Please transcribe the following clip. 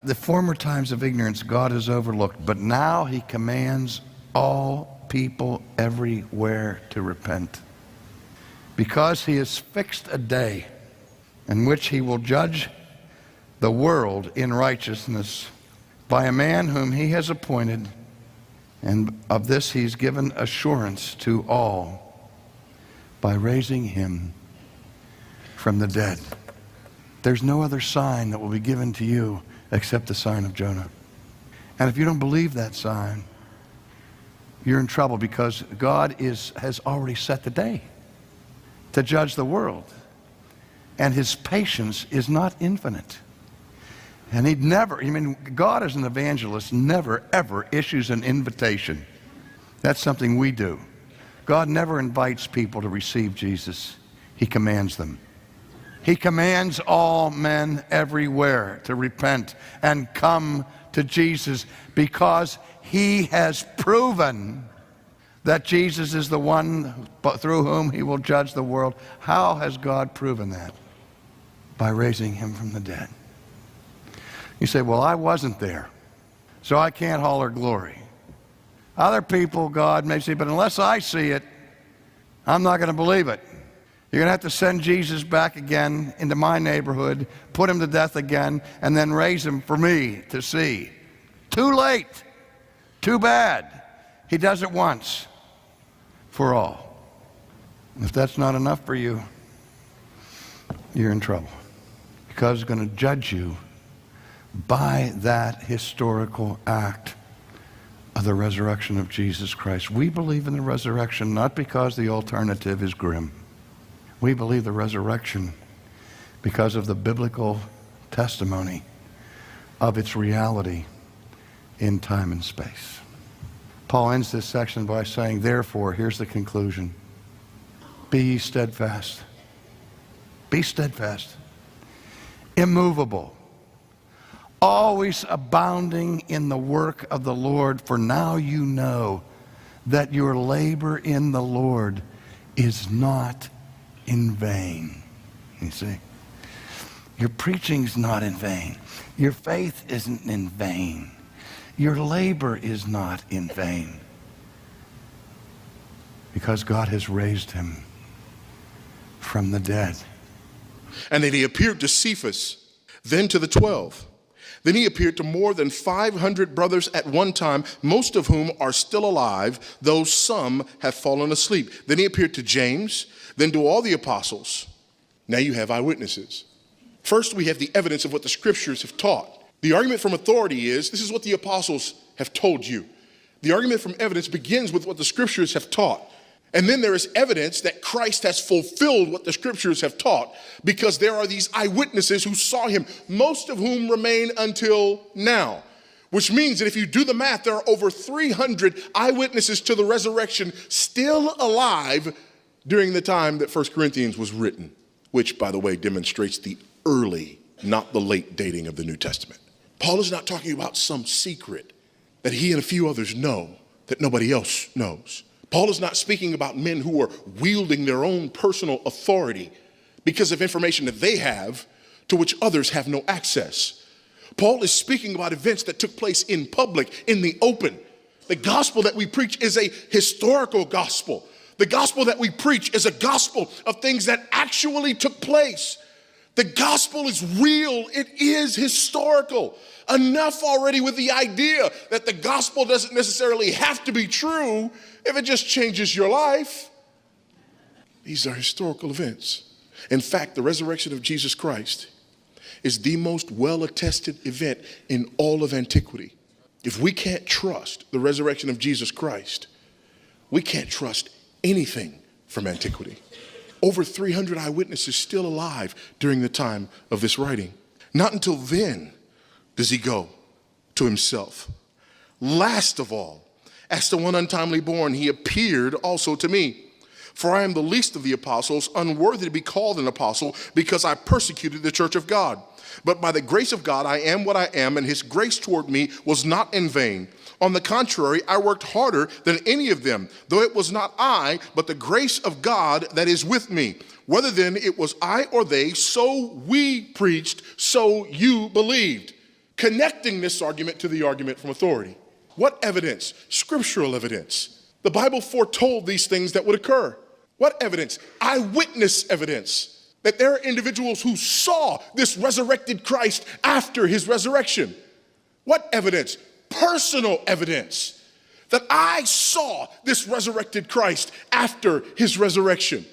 The former times of ignorance God has overlooked, but now he commands all people everywhere to repent, because he has fixed a day in which he will judge the world in righteousness by a man whom he has appointed, and of this he's given assurance to all by raising him from the dead. There's no other sign that will be given to you except the sign of Jonah. And if you don't believe that sign, you're in trouble, because God has already set the day to judge the world. And his patience is not infinite. And he'd never, God as an evangelist never ever issues an invitation. That's something we do. God never invites people to receive Jesus. He commands them. He commands all men everywhere to repent and come to Jesus, because he has proven that Jesus is the one through whom he will judge the world. How has God proven that? By raising him from the dead. You say, well, I wasn't there, so I can't holler glory. Other people, God may say, but unless I see it, I'm not going to believe it. You're going to have to send Jesus back again into my neighborhood, put him to death again, and then raise him for me to see. Too late. Too bad. He does it once for all. If that's not enough for you, you're in trouble, because he's going to judge you by that historical act of the resurrection of Jesus Christ. We believe in the resurrection not because the alternative is grim. We believe the resurrection because of the biblical testimony of its reality in time and space. Paul ends this section by saying, therefore, here's the conclusion: be steadfast. Be steadfast. Immovable. Always abounding in the work of the Lord, for now you know that your labor in the Lord is not in vain. You see? Your preaching's not in vain. Your faith isn't in vain. Your labor is not in vain, because God has raised him from the dead. And then he appeared to Cephas, then to the 12. Then he appeared to more than 500 brothers at one time, most of whom are still alive, though some have fallen asleep. Then he appeared to James, then to all the apostles. Now you have eyewitnesses. First, we have the evidence of what the scriptures have taught. The argument from authority is, this is what the apostles have told you. The argument from evidence begins with what the scriptures have taught. And then there is evidence that Christ has fulfilled what the scriptures have taught, because there are these eyewitnesses who saw him, most of whom remain until now. Which means that if you do the math, there are over 300 eyewitnesses to the resurrection still alive during the time that 1 Corinthians was written, which, by the way, demonstrates the early, not the late dating of the New Testament. Paul is not talking about some secret that he and a few others know that nobody else knows. Paul is not speaking about men who are wielding their own personal authority because of information that they have to which others have no access. Paul is speaking about events that took place in public, in the open. The gospel that we preach is a historical gospel. The gospel that we preach is a gospel of things that actually took place. The gospel is real. It is historical. Enough already with the idea that the gospel doesn't necessarily have to be true if it just changes your life. These are historical events. In fact, the resurrection of Jesus Christ is the most well-attested event in all of antiquity. If we can't trust the resurrection of Jesus Christ, we can't trust anything from antiquity. Over 300 eyewitnesses still alive during the time of this writing. Not until then does he go to himself. Last of all, as to one untimely born, he appeared also to me. For I am the least of the apostles, unworthy to be called an apostle, because I persecuted the church of God. But by the grace of God, I am what I am, and his grace toward me was not in vain. On the contrary, I worked harder than any of them, though it was not I, but the grace of God that is with me. Whether then it was I or they, so we preached, so you believed. connecting this argument to the argument from authority. What evidence? Scriptural evidence. The Bible foretold these things that would occur. What evidence? Eyewitness evidence. That there are individuals who saw this resurrected Christ after his resurrection. What evidence? Personal evidence. That I saw this resurrected Christ after his resurrection.